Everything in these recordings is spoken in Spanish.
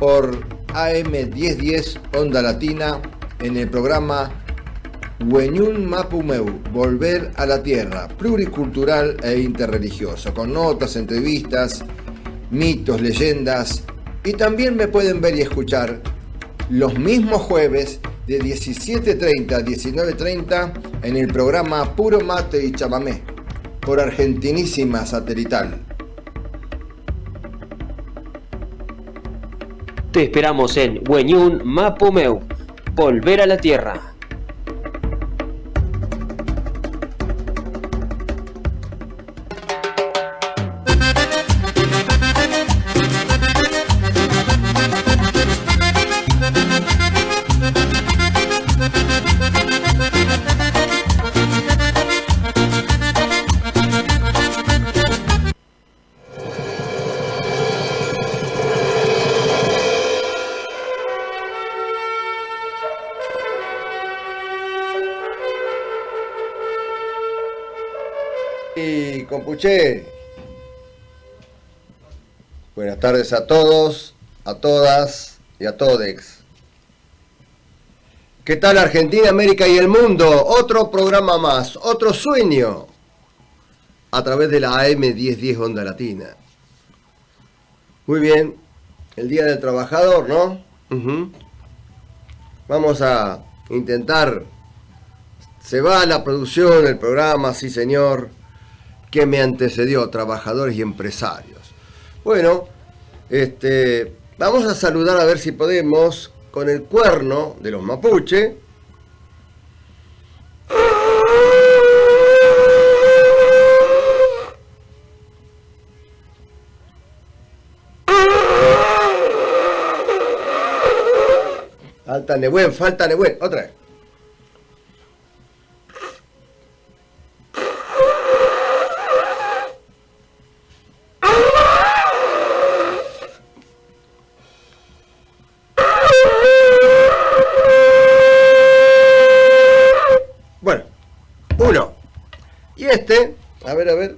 por AM 1010 Onda Latina en el programa Wenyun Mapumeu, Volver a la Tierra, pluricultural e interreligioso, con notas, entrevistas, mitos, leyendas, y también me pueden ver y escuchar los mismos jueves de 17:30 a 19:30 en el programa Puro Mate y Chamamé, por Argentinísima Satelital. Te esperamos en Wenyun Mapumeu, Volver a la Tierra. Compuché. Buenas tardes a todos, a todas y a todex. ¿Qué tal Argentina, América y el mundo? Otro programa más, otro sueño a través de la AM 1010 Onda Latina. Muy bien, el Día del Trabajador, ¿no? Vamos a intentar. Se va a la producción, el programa, sí señor, que me antecedió, trabajadores y empresarios. Bueno, vamos a saludar a ver si podemos con el cuerno de los mapuche. Falta Nehuen, otra vez. A ver,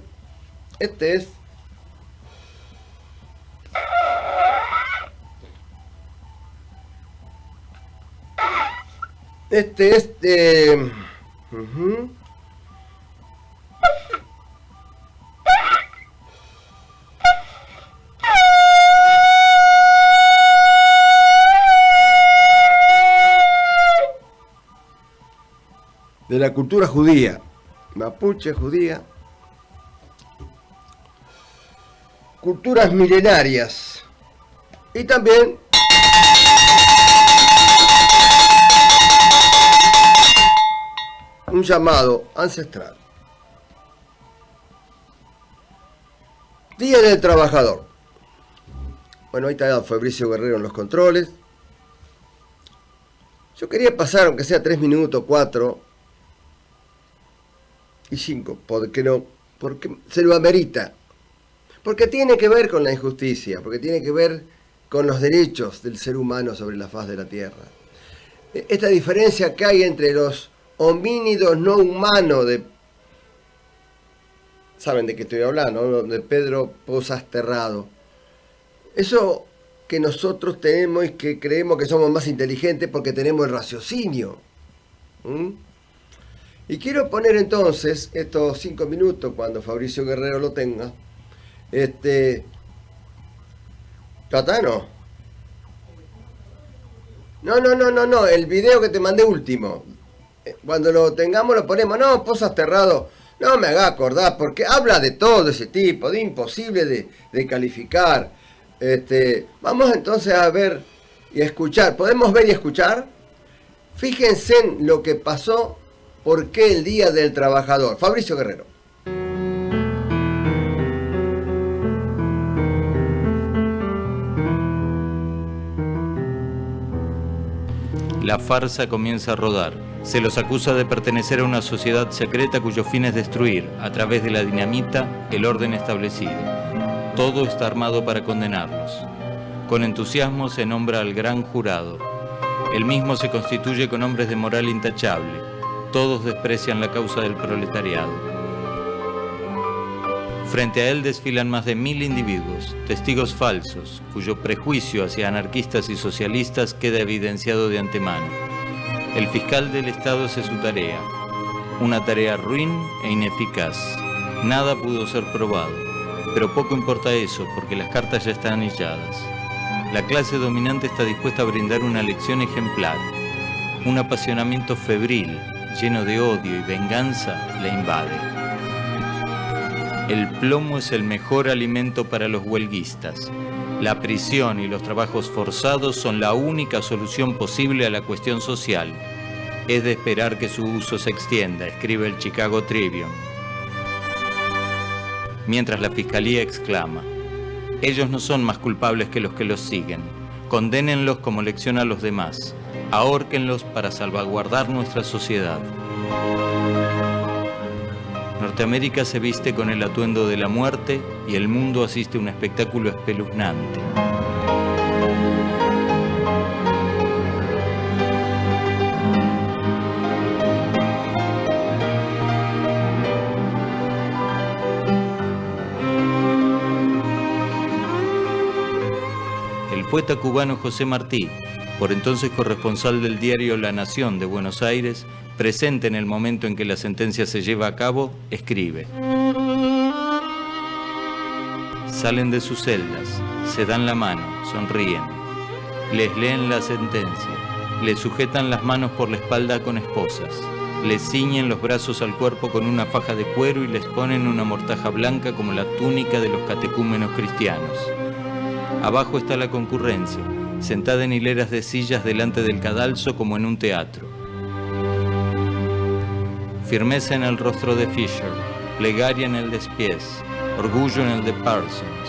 este es de la cultura judía, mapuche judía. Culturas milenarias y también un llamado ancestral. Día del Trabajador. Bueno, ahí está Fabricio Guerrero en los controles. Yo quería pasar, aunque sea 3 minutos, 4 y 5, ¿por qué no? Porque se lo amerita. Porque tiene que ver con la injusticia, porque tiene que ver con los derechos del ser humano sobre la faz de la Tierra. Esta diferencia que hay entre los homínidos no humanos ¿saben de qué estoy hablando? ¿No? De Pedro Pozas Terrado. Eso que nosotros tenemos y que creemos que somos más inteligentes porque tenemos el raciocinio. Y quiero poner entonces estos 5 minutos, cuando Fabricio Guerrero lo tenga, Catano. No, el video que te mandé último. Cuando lo tengamos lo ponemos. No, Pozas Terrado, no me haga acordar, porque habla de todo ese tipo, de imposible de calificar. Vamos entonces a ver y a escuchar. ¿Podemos ver y escuchar? Fíjense en lo que pasó, por qué el Día del Trabajador. Fabricio Guerrero. La farsa comienza a rodar. Se los acusa de pertenecer a una sociedad secreta cuyo fin es destruir, a través de la dinamita, el orden establecido. Todo está armado para condenarlos. Con entusiasmo se nombra al gran jurado. El mismo se constituye con hombres de moral intachable. Todos desprecian la causa del proletariado. Frente a él desfilan más de 1000 individuos, testigos falsos, cuyo prejuicio hacia anarquistas y socialistas queda evidenciado de antemano. El fiscal del Estado hace su tarea, una tarea ruin e ineficaz. Nada pudo ser probado, pero poco importa eso porque las cartas ya están echadas. La clase dominante está dispuesta a brindar una lección ejemplar. Un apasionamiento febril, lleno de odio y venganza, la invade. El plomo es el mejor alimento para los huelguistas. La prisión y los trabajos forzados son la única solución posible a la cuestión social. Es de esperar que su uso se extienda, escribe el Chicago Tribune. Mientras la fiscalía exclama: ellos no son más culpables que los que los siguen. Condénenlos como lección a los demás. Ahórquenlos para salvaguardar nuestra sociedad. Norteamérica se viste con el atuendo de la muerte y el mundo asiste a un espectáculo espeluznante. El poeta cubano José Martí, por entonces corresponsal del diario La Nación de Buenos Aires, presente en el momento en que la sentencia se lleva a cabo, escribe: salen de sus celdas, se dan la mano, sonríen, les leen la sentencia, les sujetan las manos por la espalda con esposas, les ciñen los brazos al cuerpo con una faja de cuero y les ponen una mortaja blanca como la túnica de los catecúmenos cristianos. Abajo está la concurrencia, sentada en hileras de sillas delante del cadalso como en un teatro. Firmeza en el rostro de Fisher, plegaria en el de Spies, orgullo en el de Parsons.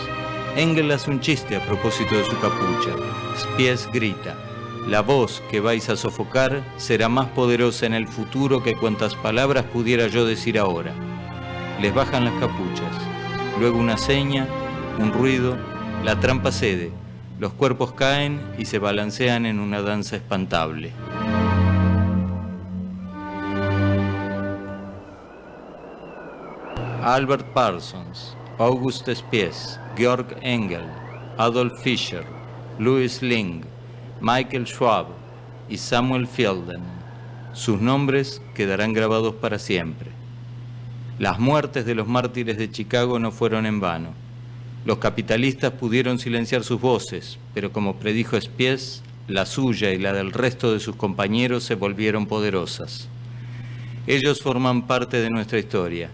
Engel hace un chiste a propósito de su capucha. Spies grita: la voz que vais a sofocar será más poderosa en el futuro que cuantas palabras pudiera yo decir ahora. Les bajan las capuchas, luego una seña, un ruido, la trampa cede, los cuerpos caen y se balancean en una danza espantable. Albert Parsons, August Spies, Georg Engel, Adolf Fischer, Louis Ling, Michael Schwab y Samuel Fielden. Sus nombres quedarán grabados para siempre. Las muertes de los mártires de Chicago no fueron en vano. Los capitalistas pudieron silenciar sus voces, pero como predijo Spies, la suya y la del resto de sus compañeros se volvieron poderosas. Ellos forman parte de nuestra historia.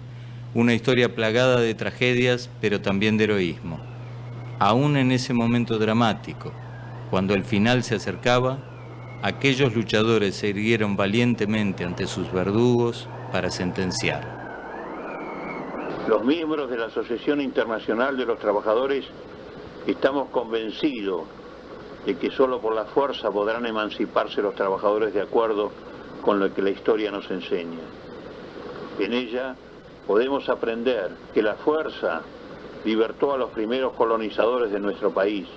Una historia plagada de tragedias, pero también de heroísmo. Aún en ese momento dramático, cuando el final se acercaba, aquellos luchadores se erguieron valientemente ante sus verdugos para sentenciar. Los miembros de la Asociación Internacional de los Trabajadores estamos convencidos de que solo por la fuerza podrán emanciparse los trabajadores de acuerdo con lo que la historia nos enseña. En ella podemos aprender que la fuerza libertó a los primeros colonizadores de nuestro país,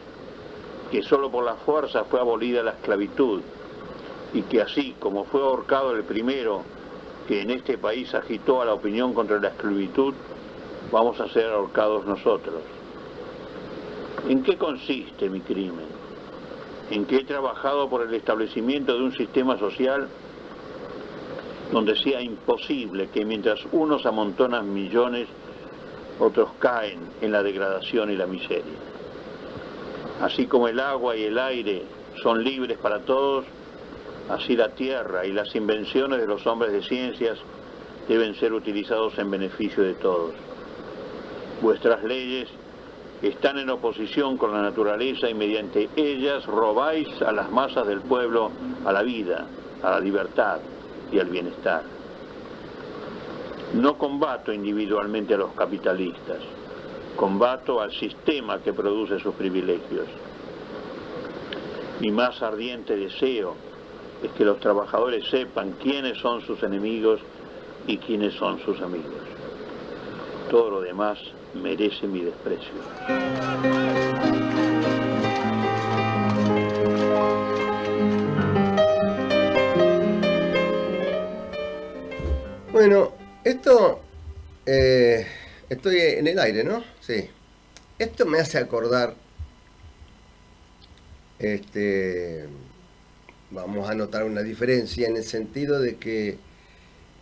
que solo por la fuerza fue abolida la esclavitud y que así como fue ahorcado el primero que en este país agitó a la opinión contra la esclavitud, vamos a ser ahorcados nosotros. ¿En qué consiste mi crimen? En que he trabajado por el establecimiento de un sistema social donde sea imposible que mientras unos amontonan millones, otros caen en la degradación y la miseria. Así como el agua y el aire son libres para todos, así la tierra y las invenciones de los hombres de ciencias deben ser utilizados en beneficio de todos. Vuestras leyes están en oposición con la naturaleza y mediante ellas robáis a las masas del pueblo a la vida, a la libertad y al bienestar. No combato individualmente a los capitalistas, combato al sistema que produce sus privilegios. Mi más ardiente deseo es que los trabajadores sepan quiénes son sus enemigos y quiénes son sus amigos. Todo lo demás merece mi desprecio. Bueno, esto Estoy en el aire, ¿no? Sí. Esto me hace acordar, vamos a notar una diferencia en el sentido de que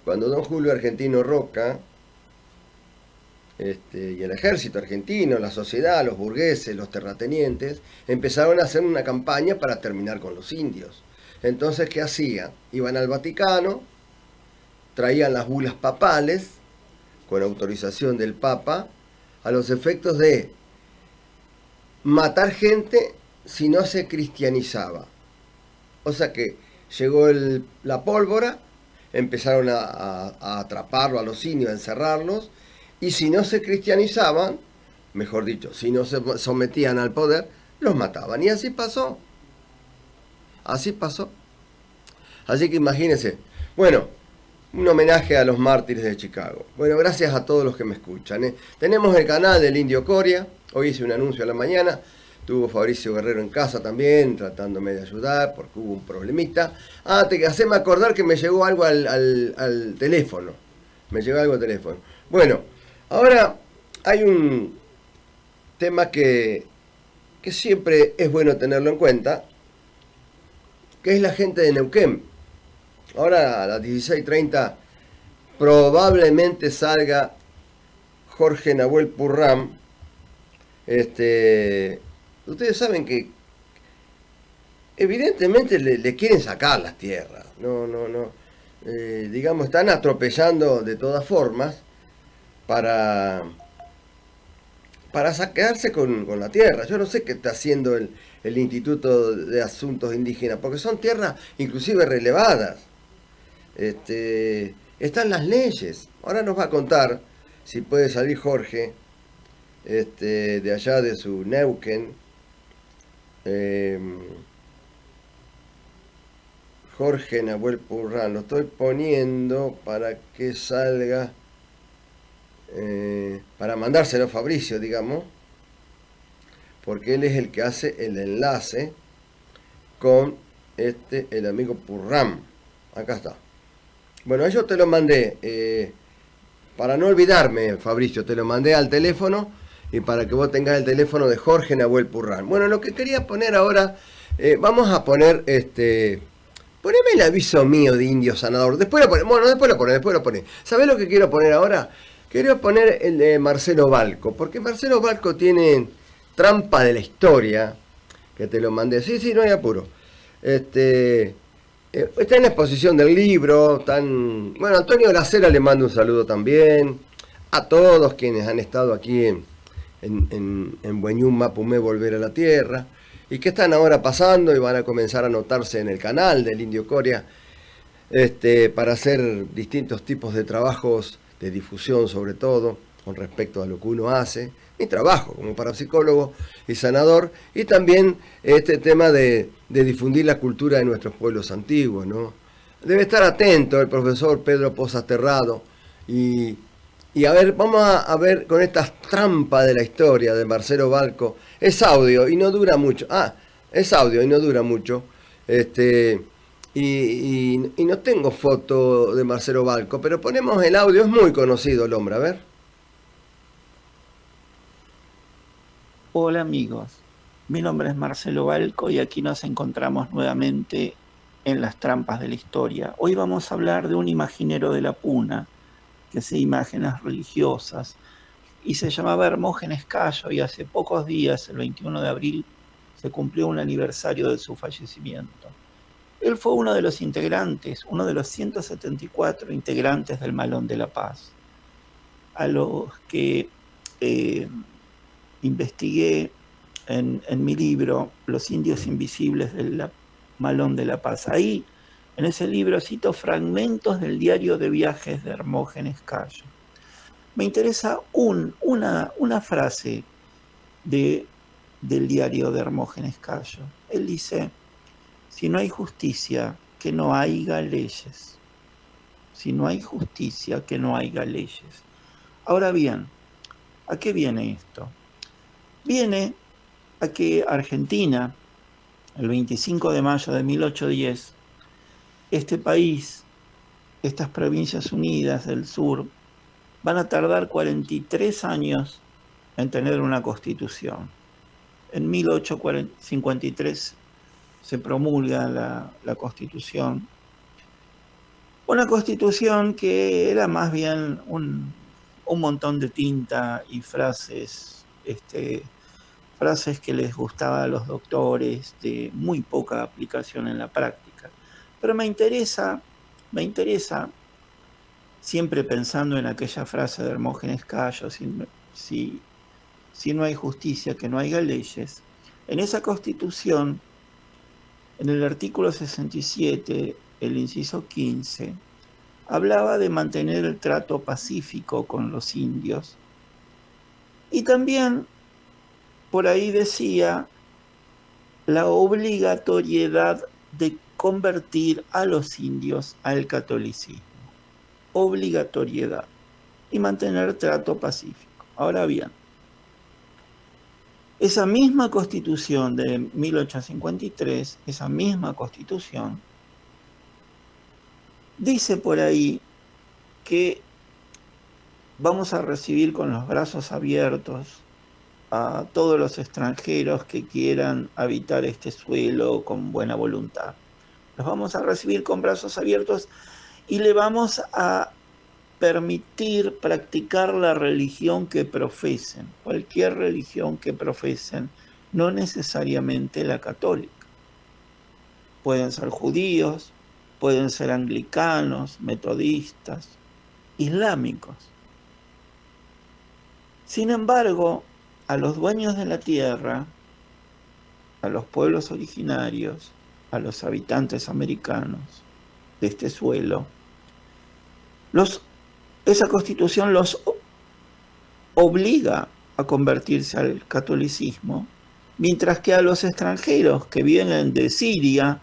cuando don Julio Argentino Roca, y el ejército argentino, la sociedad, los burgueses, los terratenientes, empezaron a hacer una campaña para terminar con los indios. Entonces, ¿qué hacían? Iban al Vaticano, traían las bulas papales, con autorización del Papa, a los efectos de matar gente si no se cristianizaba. O sea que llegó la pólvora, empezaron a atraparlo a los indios, a encerrarlos, y si no se cristianizaban, mejor dicho, si no se sometían al poder, los mataban. Y así pasó. Así pasó. Así que imagínense. Bueno, un homenaje a los mártires de Chicago. Bueno, gracias a todos los que me escuchan. Tenemos el canal del Indio Coria. Hoy hice un anuncio a la mañana. Tuvo Fabricio Guerrero en casa también, tratándome de ayudar, porque hubo un problemita. Haceme acordar que me llegó algo al teléfono. Me llegó algo al teléfono. Bueno, ahora hay un tema que siempre es bueno tenerlo en cuenta, que es la gente de Neuquén. Ahora a las 16:30 probablemente salga Jorge Nahuel Purram. Ustedes saben que evidentemente le quieren sacar las tierras. Digamos, están atropellando de todas formas para saquearse con la tierra. Yo no sé qué está haciendo el Instituto de Asuntos Indígenas, porque son tierras inclusive relevadas. Están las leyes. Ahora nos va a contar, si puede salir Jorge, de allá de su Neuquén, Jorge Nahuel Purrán. Lo estoy poniendo para que salga, para mandárselo a Fabricio, digamos, porque él es el que hace el enlace con el amigo Purrán. Acá está. Bueno, yo te lo mandé, para no olvidarme, Fabricio, te lo mandé al teléfono y para que vos tengas el teléfono de Jorge Nahuel Purrán. Bueno, lo que quería poner ahora, vamos a poner, poneme el aviso mío de Indio Sanador. Después lo pones. ¿Sabés lo que quiero poner ahora? Quiero poner el de Marcelo Balco, porque Marcelo Balco tiene Trampa de la Historia, que te lo mandé. Sí, no hay apuro. Está en la exposición del libro. Bueno, Antonio Lacera le mando un saludo también. A todos quienes han estado aquí en Weñún Mapumé Volver a la Tierra, y que están ahora pasando y van a comenzar a anotarse en el canal del Indio Coria, para hacer distintos tipos de trabajos de difusión, sobre todo con respecto a lo que uno hace, mi trabajo como parapsicólogo y sanador, y también este tema de difundir la cultura de nuestros pueblos antiguos, ¿no? Debe estar atento el profesor Pedro Pozas Terrado, y a ver, vamos a ver con estas trampas de la historia de Marcelo Balco. Es audio y no dura mucho. Es audio y no dura mucho. Y no tengo foto de Marcelo Balco, pero ponemos el audio. Es muy conocido el hombre, a ver. Hola amigos, mi nombre es Marcelo Balco y aquí nos encontramos nuevamente en las trampas de la historia. Hoy vamos a hablar de un imaginero de la Puna que hacía imágenes religiosas y se llamaba Hermógenes Cayo, y hace pocos días, el 21 de abril, se cumplió un aniversario de su fallecimiento. Él fue uno de los integrantes, uno de los 174 integrantes del Malón de la Paz, a los que investigué en mi libro Los Indios Invisibles del Malón de la Paz. Ahí, en ese libro, cito fragmentos del diario de viajes de Hermógenes Cayo. Me interesa una frase del diario de Hermógenes Cayo. Él dice: si no hay justicia, que no haya leyes. Si no hay justicia, que no haya leyes. Ahora bien, ¿a qué viene esto? Viene a que Argentina, el 25 de mayo de 1810, este país, estas provincias unidas del sur, van a tardar 43 años en tener una constitución. En 1853 se promulga la constitución. Una constitución que era más bien un montón de tinta y frases, frases que les gustaba a los doctores, de muy poca aplicación en la práctica. Pero me interesa, siempre pensando en aquella frase de Hermógenes Cayo, si no hay justicia, que no haya leyes. En esa constitución, en el artículo 67, el inciso 15, hablaba de mantener el trato pacífico con los indios. Y también por ahí decía la obligatoriedad de convertir a los indios al catolicismo. Obligatoriedad. Y mantener trato pacífico. Ahora bien, esa misma constitución de 1853, esa misma constitución, dice por ahí que vamos a recibir con los brazos abiertos a todos los extranjeros que quieran habitar este suelo con buena voluntad. Los vamos a recibir con brazos abiertos y le vamos a permitir practicar la religión que profesen, cualquier religión que profesen, no necesariamente la católica. Pueden ser judíos, pueden ser anglicanos, metodistas, islámicos. Sin embargo, a los dueños de la tierra, a los pueblos originarios, a los habitantes americanos de este suelo, esa constitución los obliga a convertirse al catolicismo, mientras que a los extranjeros que vienen de Siria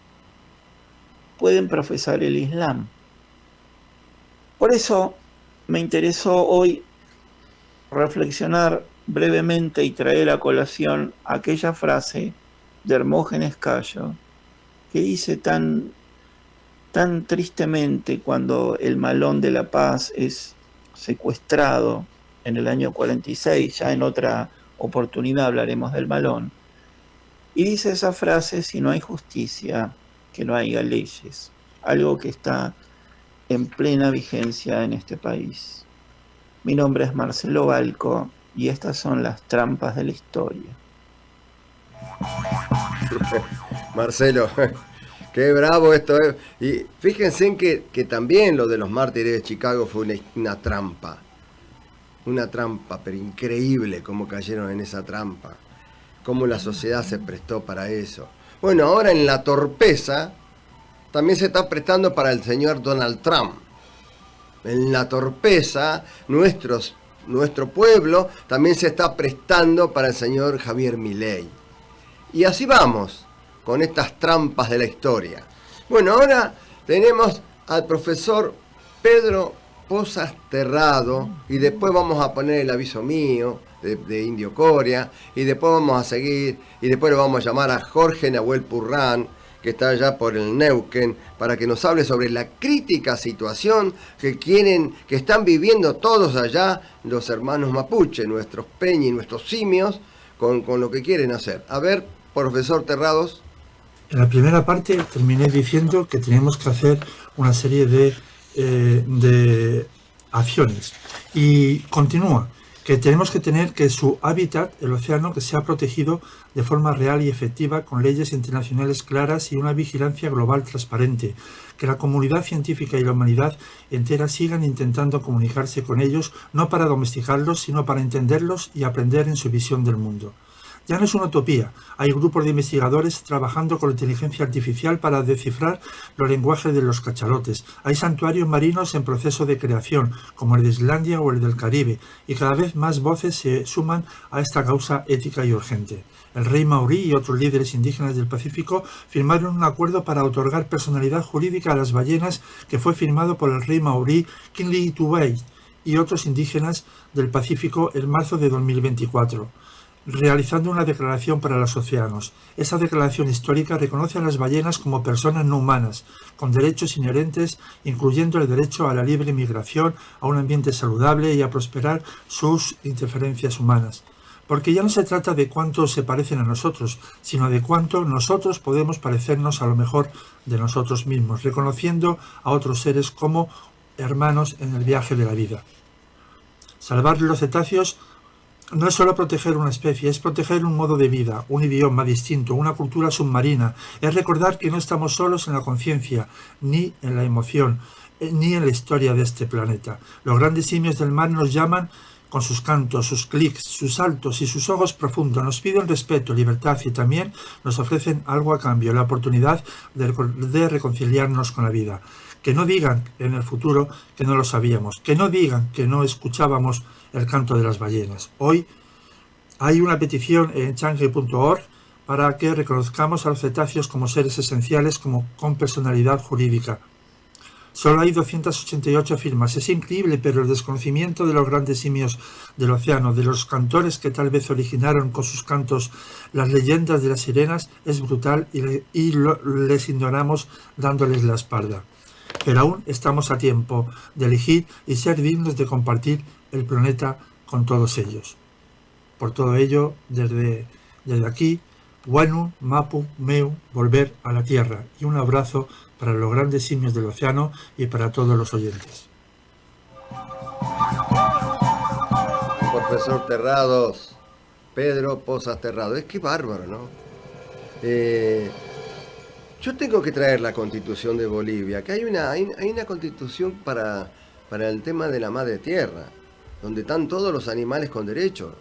pueden profesar el Islam. Por eso me interesó hoy reflexionar brevemente y traer a colación aquella frase de Hermógenes Cayo que dice tan tristemente cuando el Malón de la Paz es secuestrado en el año 46, ya en otra oportunidad hablaremos del Malón, y dice esa frase: si no hay justicia, que no haya leyes, algo que está en plena vigencia en este país. Mi nombre es Marcelo Balco y estas son las trampas de la historia. Marcelo, qué bravo esto es. Y fíjense en que también lo de los mártires de Chicago fue una trampa. Una trampa, pero increíble cómo cayeron en esa trampa. Cómo la sociedad se prestó para eso. Bueno, ahora en la torpeza también se está prestando para el señor Donald Trump. En la torpeza, nuestro pueblo también se está prestando para el señor Javier Milei. Y así vamos con estas trampas de la historia. Bueno, ahora tenemos al profesor Pedro Pozas Terrado y después vamos a poner el aviso mío de Indio Coria y después vamos a seguir y después lo vamos a llamar a Jorge Nahuel Purrán, que está allá por el Neuquén, para que nos hable sobre la crítica situación que están viviendo todos allá los hermanos mapuche, nuestros peñi y nuestros simios, con lo que quieren hacer. A ver, profesor Terrados. En la primera parte terminé diciendo que tenemos que hacer una serie de acciones. Y continúa, que tenemos que tener que su hábitat, el océano, que sea protegido de forma real y efectiva con leyes internacionales claras y una vigilancia global transparente, que la comunidad científica y la humanidad entera sigan intentando comunicarse con ellos, no para domesticarlos, sino para entenderlos y aprender en su visión del mundo. Ya no es una utopía, hay grupos de investigadores trabajando con la inteligencia artificial para descifrar los lenguajes de los cachalotes. Hay santuarios marinos en proceso de creación, como el de Islandia o el del Caribe, y cada vez más voces se suman a esta causa ética y urgente. El rey Maurí y otros líderes indígenas del Pacífico firmaron un acuerdo para otorgar personalidad jurídica a las ballenas, que fue firmado por el rey Maurí Kinley-Tubey y otros indígenas del Pacífico en marzo de 2024. realizando una declaración para los océanos. Esa declaración histórica reconoce a las ballenas como personas no humanas, con derechos inherentes, incluyendo el derecho a la libre migración, a un ambiente saludable y a prosperar sus interferencias humanas. Porque ya no se trata de cuánto se parecen a nosotros, sino de cuánto nosotros podemos parecernos a lo mejor de nosotros mismos, reconociendo a otros seres como hermanos en el viaje de la vida. Salvar los cetáceos no es solo proteger una especie, es proteger un modo de vida, un idioma distinto, una cultura submarina. Es recordar que no estamos solos en la conciencia, ni en la emoción, ni en la historia de este planeta. Los grandes simios del mar nos llaman con sus cantos, sus clics, sus saltos y sus ojos profundos. Nos piden respeto, libertad y también nos ofrecen algo a cambio, la oportunidad de reconciliarnos con la vida. Que no digan en el futuro que no lo sabíamos, que no digan que no escuchábamos el canto de las ballenas. Hoy hay una petición en change.org para que reconozcamos a los cetáceos como seres esenciales con personalidad jurídica. Solo hay 288 firmas. Es increíble, pero el desconocimiento de los grandes simios del océano, de los cantores que tal vez originaron con sus cantos las leyendas de las sirenas, es brutal y les ignoramos dándoles la espalda. Pero aún estamos a tiempo de elegir y ser dignos de compartir el planeta con todos ellos. Por todo ello, desde aquí, Wenu, Mapu, Meu, volver a la Tierra, y un abrazo para los grandes simios del océano y para todos los oyentes. Profesor Terrados, Pedro Pozas Terrados, es que bárbaro, ¿no? Yo tengo que traer la Constitución de Bolivia, que hay una Constitución para el tema de la madre tierra, donde están todos los animales con derechos.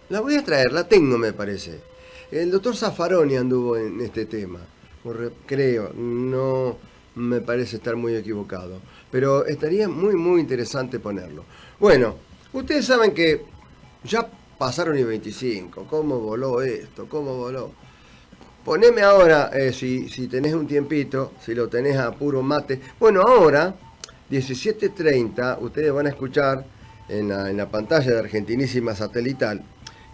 La voy a traer, la tengo, me parece. El doctor Zaffaroni anduvo en este tema, creo, no me parece estar muy equivocado, pero estaría muy, muy interesante ponerlo. Bueno, ustedes saben que ya pasaron y 25, ¿cómo voló esto? ¿Cómo voló? Poneme ahora, si tenés un tiempito, si lo tenés a puro mate. Bueno, ahora, 17:30, ustedes van a escuchar en la pantalla de Argentinísima Satelital,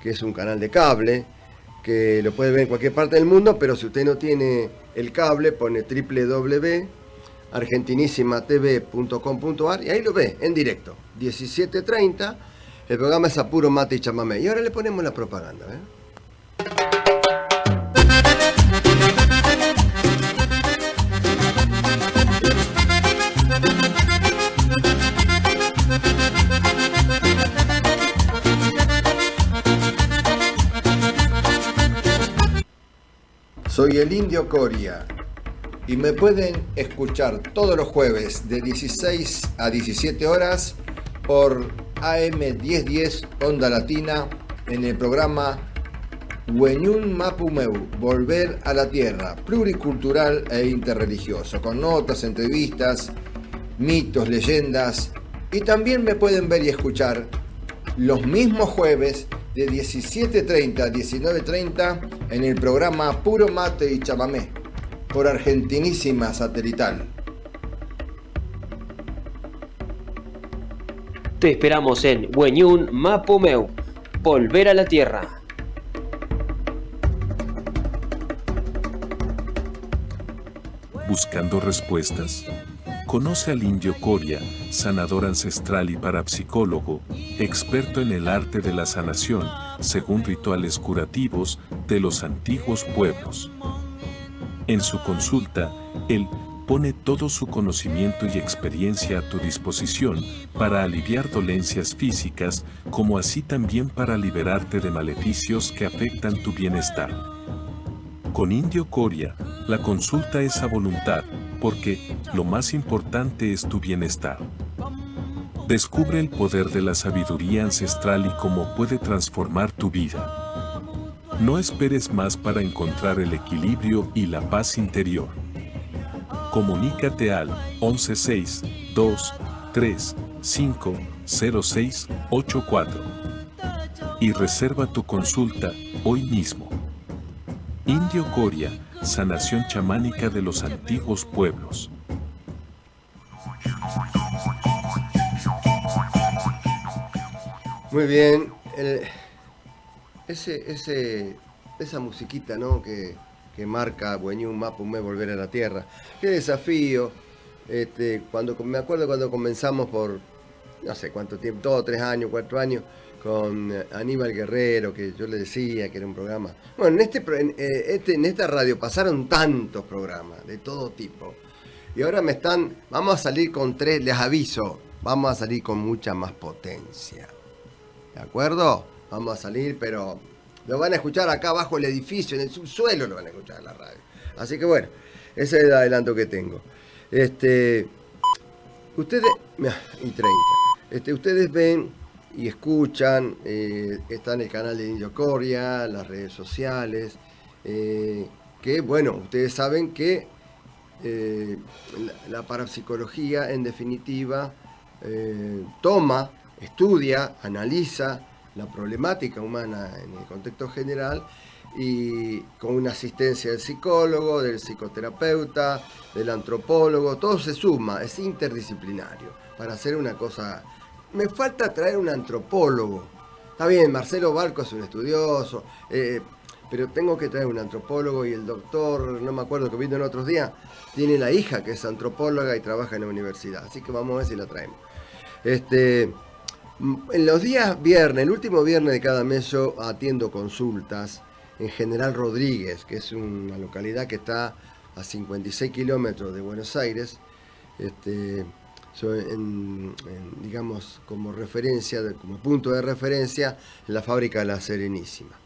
que es un canal de cable, que lo puede ver en cualquier parte del mundo, pero si usted no tiene el cable, pone www.argentinísimatv.com.ar y ahí lo ve en directo. 17:30, el programa es a puro mate y chamamé. Y ahora le ponemos la propaganda, ¿eh? Soy el Indio Coria y me pueden escuchar todos los jueves de 16 a 17 horas por AM 1010 Onda Latina en el programa Wenyun Mapu Meu, Volver a la Tierra, pluricultural e interreligioso, con notas, entrevistas, mitos, leyendas, y también me pueden ver y escuchar los mismos jueves de 17:30 a 19:30 en el programa Puro Mate y Chamamé por Argentinísima Satelital. Te esperamos en Wenyun Mapu Meu, Volver a la Tierra. Buscando respuestas. Conoce al Indio Coria, sanador ancestral y parapsicólogo, experto en el arte de la sanación, según rituales curativos de los antiguos pueblos. En su consulta, él pone todo su conocimiento y experiencia a tu disposición para aliviar dolencias físicas, como así también para liberarte de maleficios que afectan tu bienestar. Con Indio Coria, la consulta es a voluntad, porque lo más importante es tu bienestar. Descubre el poder de la sabiduría ancestral y cómo puede transformar tu vida. No esperes más para encontrar el equilibrio y la paz interior. Comunícate al 116-235-0684 y reserva tu consulta hoy mismo. Indio Coria, sanación chamánica de los antiguos pueblos. Muy bien. esa musiquita, ¿no? que marca Wenyun Mapumeu, volver a la tierra. Qué desafío. Me acuerdo cuando comenzamos por no sé cuánto tiempo, 2, 3 años, 4 años, con Aníbal Guerrero, que yo le decía que era un programa. Bueno, en esta radio pasaron tantos programas de todo tipo. Y ahora vamos a salir con 3, les aviso, vamos a salir con mucha más potencia. ¿De acuerdo? Vamos a salir, pero lo van a escuchar acá abajo el edificio, en el subsuelo lo van a escuchar en la radio. Así que bueno, ese es el adelanto que tengo. Ustedes, y 30. Ustedes ven y escuchan, está en el canal de Indio Coria, las redes sociales, que bueno, ustedes saben que la parapsicología en definitiva estudia, analiza la problemática humana en el contexto general y con una asistencia del psicólogo, del psicoterapeuta, del antropólogo, todo se suma, es interdisciplinario para hacer una cosa. Me falta traer un antropólogo. Está bien, Marcelo Balco es un estudioso, pero tengo que traer un antropólogo y el doctor, no me acuerdo que vino en otros días, tiene la hija que es antropóloga y trabaja en la universidad, así que vamos a ver si la traemos. En los días viernes, el último viernes de cada mes yo atiendo consultas en General Rodríguez, que es una localidad que está a 56 kilómetros de Buenos Aires, digamos como referencia, como punto de referencia en la fábrica de La Serenísima.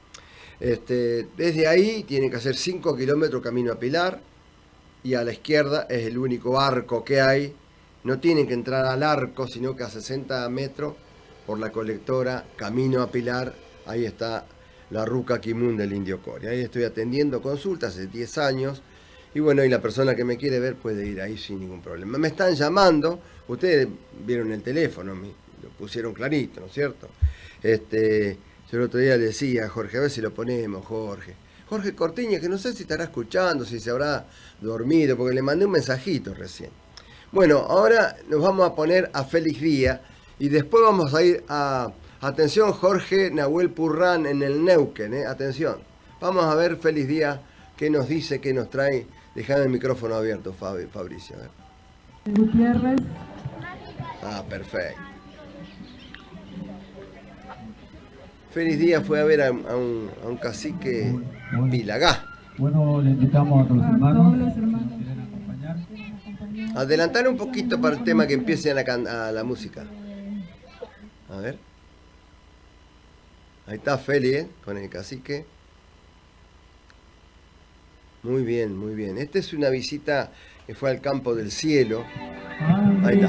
Desde ahí tienen que hacer 5 kilómetros camino a Pilar y a la izquierda es el único arco que hay. No tienen que entrar al arco, sino que a 60 metros por la colectora, camino a Pilar, ahí está la Ruca Kimun del Indio Coria. Ahí estoy atendiendo consultas hace 10 años. Y bueno, y la persona que me quiere ver puede ir ahí sin ningún problema. Me están llamando, ustedes vieron el teléfono, lo pusieron clarito, ¿no es cierto? Yo el otro día le decía a Jorge, a ver si lo ponemos, Jorge. Jorge Cortiña, que no sé si estará escuchando, si se habrá dormido, porque le mandé un mensajito recién. Bueno, ahora nos vamos a poner a Félix Díaz y después vamos a ir a... Atención, Jorge Nahuel Purrán en el Neuquén, atención. Vamos a ver Félix Díaz qué nos dice, qué nos trae. Dejame el micrófono abierto, Fabricio. A ver. Gutiérrez. Ah, perfecto. Félix Díaz fue a ver a un cacique Pilagá. Bueno, le invitamos a todos los hermanos. Adelantar un poquito para el tema que empiece a la música. A ver. Ahí está Félix, con el cacique. Muy bien, muy bien. Esta es una visita que fue al Campo del Cielo. Ahí está.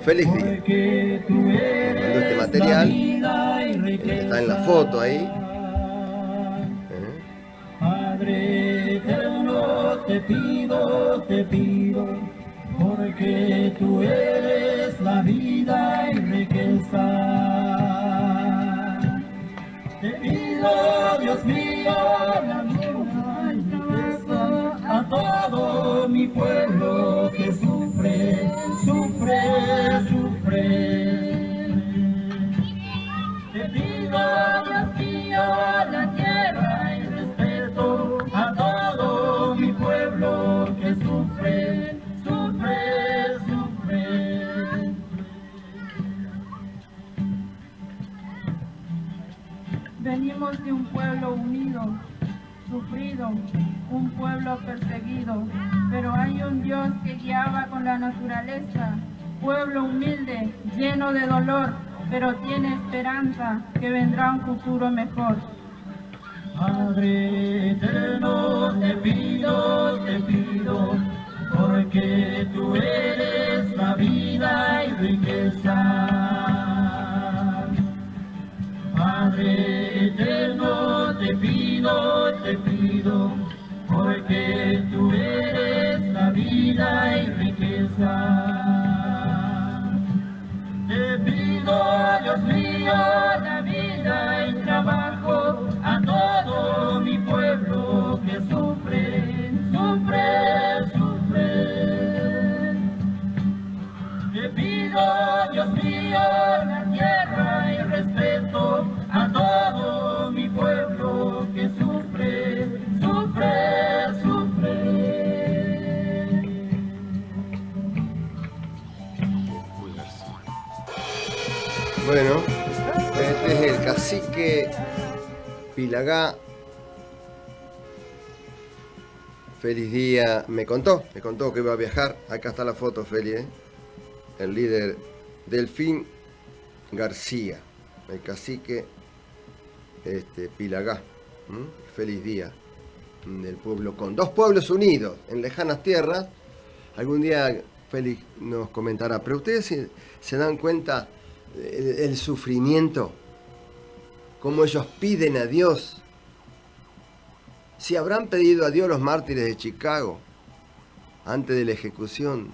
Félix Díaz. Mandando este material. El que está en la foto ahí. Padre eterno, te pido, porque tú eres la vida y riqueza. Te pido, Dios mío, la misma riqueza a todo mi pueblo que sufre. Te pido, Dios mío, la tierra y respeto a todo mi pueblo que sufre. Venimos de un pueblo unido, sufrido, un pueblo perseguido, pero hay un Dios que guiaba con la naturaleza, pueblo humilde, lleno de dolor, pero tiene esperanza que vendrá un futuro mejor. Padre eterno, te pido, porque tú eres la vida y riqueza. Padre eterno, te pido, porque tú eres la vida y riqueza. Te pido, Dios mío, la vida y trabajo a todo mi pueblo que sufre. Te pido, Dios mío, la tierra Pilagá, feliz día, me contó que iba a viajar. Acá está la foto, Feli, el líder Delfín García, el cacique Pilagá. Feliz día del pueblo con 2 pueblos unidos en lejanas tierras. Algún día Félix nos comentará, pero ustedes se dan cuenta el sufrimiento, cómo ellos piden a Dios. Si habrán pedido a Dios los mártires de Chicago antes de la ejecución,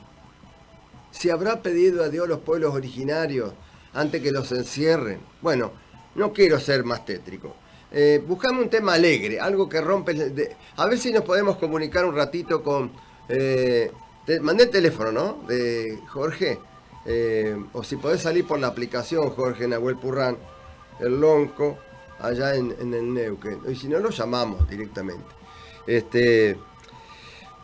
si habrá pedido a Dios los pueblos originarios antes que los encierren. Bueno, no quiero ser más tétrico. Buscame un tema alegre, algo que rompe... A ver si nos podemos comunicar un ratito con... mandé el teléfono, ¿no? De Jorge. O si podés salir por la aplicación, Jorge Nahuel Purrán, el Lonco, allá en el Neuquén. Y si no, lo llamamos directamente.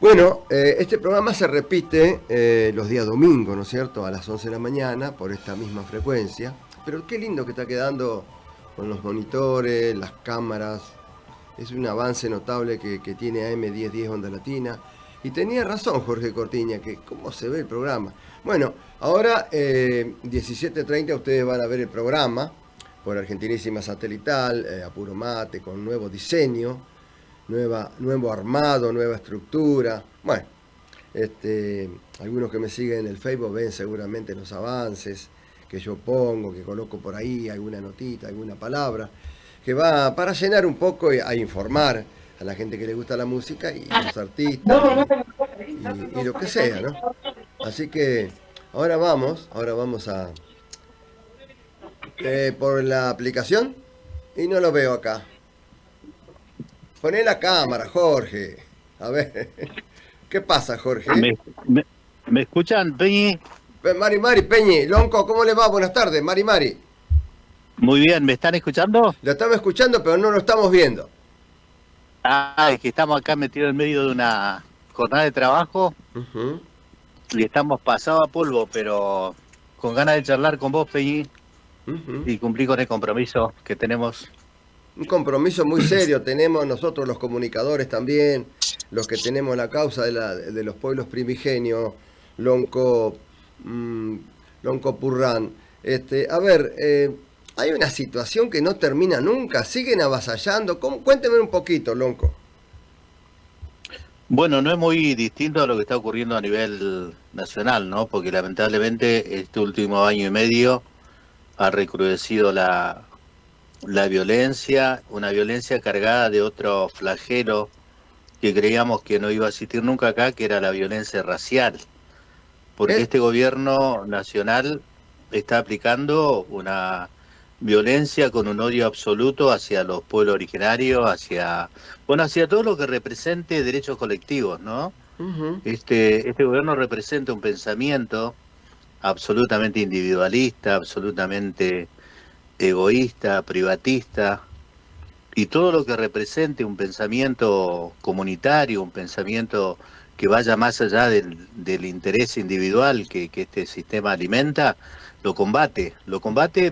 Bueno, este programa se repite los días domingos, ¿no es cierto? A las 11 de la mañana, por esta misma frecuencia. Pero qué lindo que está quedando con los monitores, las cámaras. Es un avance notable que tiene AM1010 Onda Latina. Y tenía razón Jorge Cortiña, que cómo se ve el programa. Bueno, ahora 17:30 ustedes van a ver el programa por Argentinísima Satelital, a puro mate, con nuevo diseño, nuevo armado, nueva estructura. Bueno, algunos que me siguen en el Facebook ven seguramente los avances que yo pongo, que coloco por ahí, alguna notita, alguna palabra, que va para llenar un poco a informar a la gente que le gusta la música y a los artistas y lo que sea, ¿no? Así que ahora vamos a por la aplicación y no lo veo acá. Poné la cámara, Jorge. A ver, ¿qué pasa, Jorge? ¿Me escuchan, Peñi? Mari, Peñi, Lonco, ¿cómo le va? Buenas tardes, Mari. Muy bien, ¿me están escuchando? Lo estamos escuchando, pero no lo estamos viendo. Es que estamos acá metidos en medio de una jornada de trabajo y estamos pasados a polvo, pero con ganas de charlar con vos, Peñi, y cumplir con el compromiso que tenemos. Un compromiso muy serio tenemos nosotros los comunicadores también, los que tenemos la causa de los pueblos primigenios, Lonco Purrán. A ver, hay una situación que no termina nunca, siguen avasallando. Cuénteme un poquito, Lonco. Bueno, no es muy distinto a lo que está ocurriendo a nivel nacional, ¿no? Porque lamentablemente este último año y medio ha recrudecido la violencia, una violencia cargada de otro flagelo que creíamos que no iba a existir nunca acá, que era la violencia racial. Porque este gobierno nacional está aplicando una violencia con un odio absoluto hacia los pueblos originarios, hacia todo lo que represente derechos colectivos, ¿no? Este gobierno representa un pensamiento absolutamente individualista, absolutamente egoísta, privatista, y todo lo que represente un pensamiento comunitario, un pensamiento que vaya más allá del interés individual que este sistema alimenta, lo combate,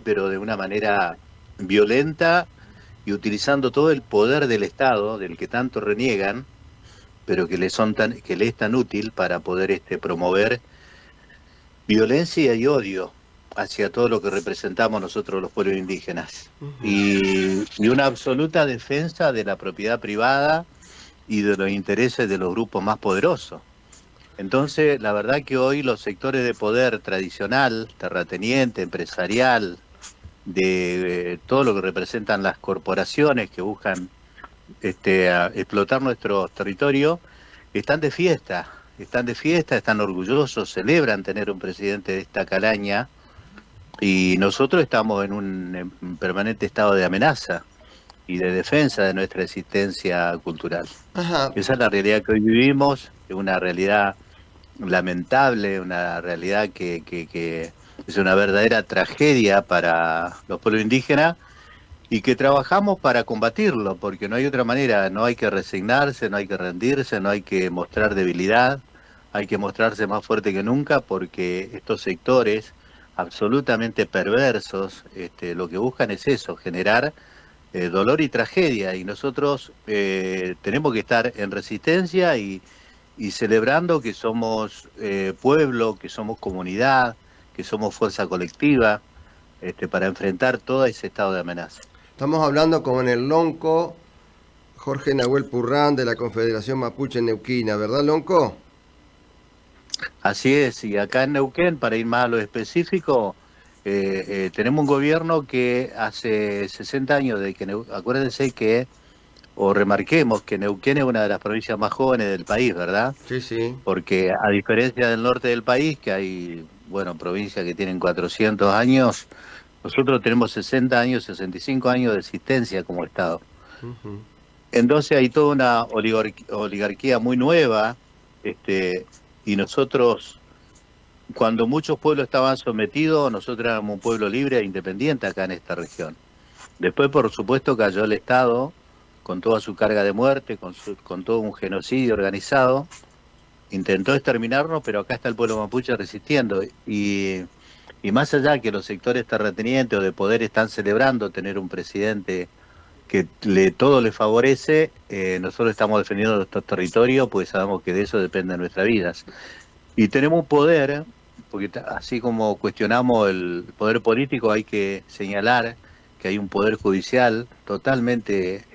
pero de una manera violenta y utilizando todo el poder del Estado, del que tanto reniegan, pero que le es tan útil para poder promover violencia y odio hacia todo lo que representamos nosotros los pueblos indígenas. Y una absoluta defensa de la propiedad privada y de los intereses de los grupos más poderosos. Entonces, la verdad que hoy los sectores de poder tradicional, terrateniente, empresarial, de todo lo que representan las corporaciones que buscan explotar nuestro territorio, están de fiesta, están orgullosos, celebran tener un presidente de esta calaña, y nosotros estamos en un permanente estado de amenaza y de defensa de nuestra existencia cultural. Esa es la realidad que hoy vivimos, es una realidad lamentable, una realidad que es una verdadera tragedia para los pueblos indígenas y que trabajamos para combatirlo, porque no hay otra manera, no hay que resignarse, no hay que rendirse, no hay que mostrar debilidad, hay que mostrarse más fuerte que nunca, porque estos sectores absolutamente perversos lo que buscan es eso, generar dolor y tragedia, y nosotros tenemos que estar en resistencia y celebrando que somos pueblo, que somos comunidad, que somos fuerza colectiva, para enfrentar todo ese estado de amenaza. Estamos hablando con el lonco Jorge Nahuel Purrán de la Confederación Mapuche Neuquina, ¿verdad, lonco? Así es, y acá en Neuquén, para ir más a lo específico, tenemos un gobierno que hace 60 años de que, acuérdense que, o remarquemos que Neuquén es una de las provincias más jóvenes del país, ¿verdad? Sí, sí. Porque a diferencia del norte del país, que hay, bueno, provincias que tienen 400 años, nosotros tenemos 60 años, 65 años de existencia como Estado. Uh-huh. Entonces hay toda una oligarquía muy nueva, y nosotros, cuando muchos pueblos estaban sometidos, nosotros éramos un pueblo libre e independiente acá en esta región. Después, por supuesto, cayó el Estado con toda su carga de muerte, con todo un genocidio organizado, intentó exterminarnos, pero acá está el pueblo mapuche resistiendo. Y más allá que los sectores terratenientes o de poder están celebrando tener un presidente que todo le favorece, nosotros estamos defendiendo nuestro territorio, pues sabemos que de eso dependen nuestras vidas. Y tenemos un poder, porque así como cuestionamos el poder político, hay que señalar que hay un poder judicial totalmente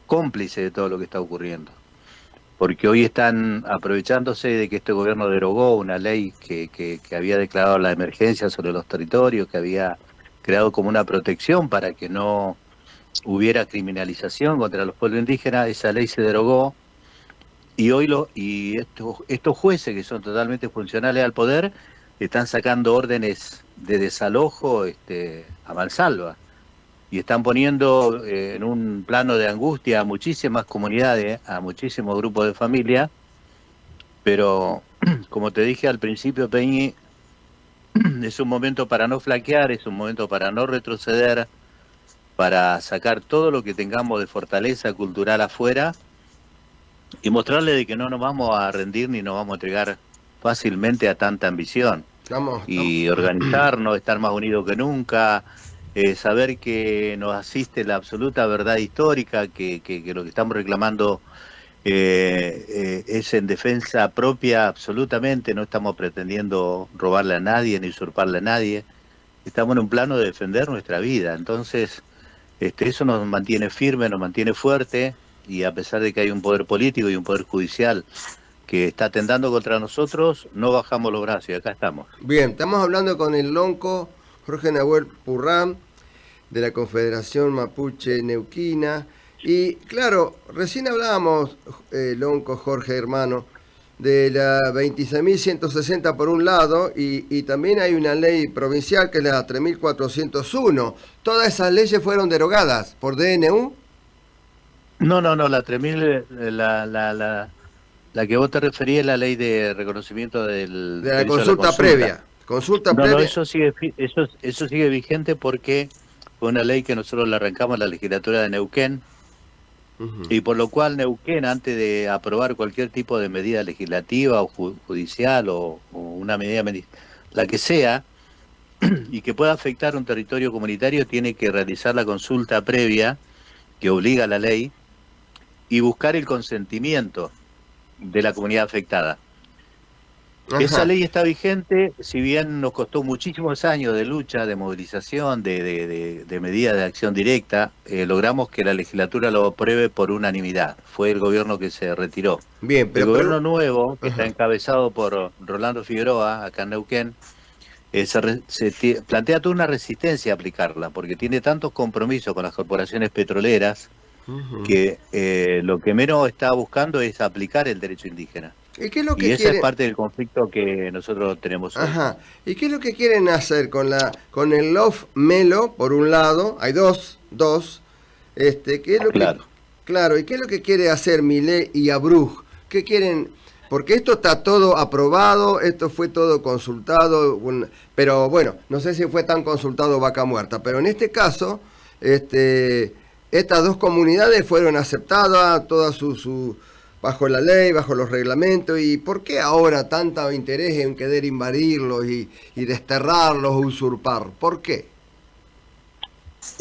cómplice de todo lo que está ocurriendo. Porque hoy están aprovechándose de que este gobierno derogó una ley que había declarado la emergencia sobre los territorios, que había creado como una protección para que no hubiera criminalización contra los pueblos indígenas. Esa ley se derogó y hoy estos jueces, que son totalmente funcionales al poder, están sacando órdenes de desalojo a mansalva y están poniendo en un plano de angustia a muchísimas comunidades, a muchísimos grupos de familia. Pero como te dije al principio, Peñi, es un momento para no flaquear, es un momento para no retroceder, para sacar todo lo que tengamos de fortaleza cultural afuera y mostrarle de que no nos vamos a rendir ni nos vamos a entregar fácilmente a tanta ambición. Y organizarnos, estar más unidos que nunca, saber que nos asiste la absoluta verdad histórica, que lo que estamos reclamando es en defensa propia absolutamente, no estamos pretendiendo robarle a nadie ni usurparle a nadie, estamos en un plano de defender nuestra vida. Entonces eso nos mantiene firme, nos mantiene fuerte, y a pesar de que hay un poder político y un poder judicial que está atentando contra nosotros, no bajamos los brazos y acá estamos. Bien, estamos hablando con el lonco Jorge Nahuel Purrán de la Confederación Mapuche Neuquina. Y claro, recién hablábamos, lonco Jorge hermano, de la 26.160 por un lado, y también hay una ley provincial que es la 3.401. ¿Todas esas leyes fueron derogadas por DNU? No, la 3.000, la que vos te referís es la ley de reconocimiento de la consulta previa. No, eso sigue vigente porque fue una ley que nosotros la arrancamos en la legislatura de Neuquén. Uh-huh. Y por lo cual Neuquén, antes de aprobar cualquier tipo de medida legislativa o judicial o una medida, la que sea, y que pueda afectar un territorio comunitario, tiene que realizar la consulta previa que obliga a la ley y buscar el consentimiento de la comunidad afectada. Ajá. Esa ley está vigente, si bien nos costó muchísimos años de lucha, de movilización, de medidas de acción directa, logramos que la legislatura lo apruebe por unanimidad. Fue el gobierno que se retiró. Bien, pero el gobierno nuevo, que está encabezado por Rolando Figueroa, acá en Neuquén, se plantea toda una resistencia a aplicarla, porque tiene tantos compromisos con las corporaciones petroleras, uh-huh, que lo que menos está buscando es aplicar el derecho indígena. ¿Y qué es lo que esa es parte del conflicto que nosotros tenemos hoy. Ajá. ¿Y qué es lo que quieren hacer con el Love Melo, por un lado? Hay dos. ¿Qué es lo claro. ¿Y qué es lo que quiere hacer Milei y Abruj? ¿Qué quieren? Porque esto está todo aprobado, esto fue todo consultado, pero bueno, no sé si fue tan consultado Vaca Muerta, pero en este caso, estas dos comunidades fueron aceptadas, todas bajo la ley, bajo los reglamentos. ¿Y por qué ahora tanto interés en querer invadirlos y desterrarlos o usurpar? ¿Por qué?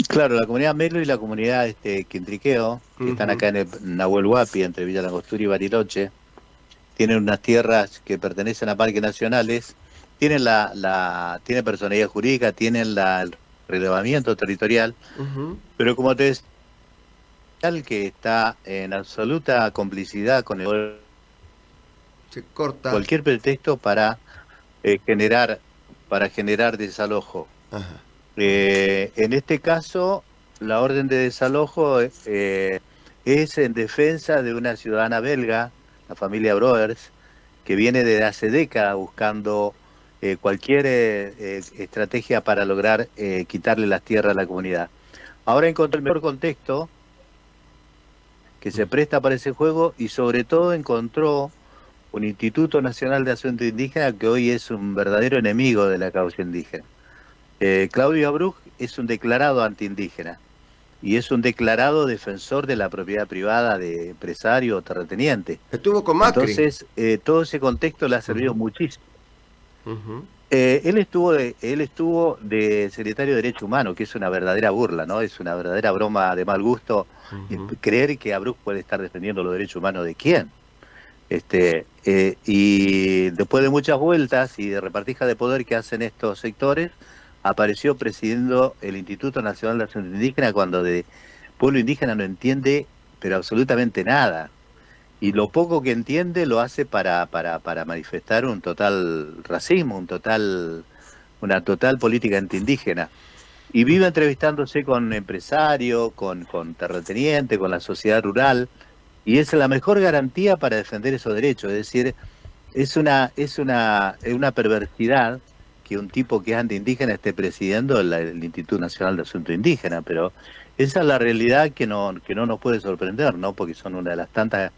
Claro, la comunidad Melo y la comunidad Quintriqueo, que están acá en el Nahuel Huapi, entre Villa Langostura y Bariloche, tienen unas tierras que pertenecen a parques nacionales, tienen tienen personalidad jurídica, tienen el relevamiento territorial, pero como te decía, que está en absoluta complicidad con el Se corta. cualquier pretexto para generar desalojo. Ajá. En este caso, la orden de desalojo es en defensa de una ciudadana belga, la familia Broers, que viene desde hace décadas buscando cualquier estrategia para lograr quitarle las tierras a la comunidad. Ahora encontró el mejor contexto que se presta para ese juego y sobre todo encontró un Instituto Nacional de Asuntos Indígenas que hoy es un verdadero enemigo de la causa indígena. Claudio Abruj es un declarado antiindígena y es un declarado defensor de la propiedad privada de empresario o terrateniente. Estuvo con Macri. Entonces, todo ese contexto le ha servido muchísimo. Él estuvo de secretario de Derecho Humano, que es una verdadera burla, ¿no? Es una verdadera broma de mal gusto creer que Abruj puede estar defendiendo los derechos humanos de quién. Y después de muchas vueltas y de repartija de poder que hacen estos sectores, apareció presidiendo el Instituto Nacional de Asuntos Indígenas cuando de pueblo indígena no entiende pero absolutamente nada. Y lo poco que entiende lo hace para manifestar un total racismo, una total política antiindígena. Y vive entrevistándose con empresarios, con terratenientes, con la sociedad rural, y es la mejor garantía para defender esos derechos. Es decir, es una perversidad que un tipo que es antiindígena esté presidiendo el Instituto Nacional de Asuntos Indígenas, pero esa es la realidad que no nos puede sorprender, ¿no? Porque son una de las tantas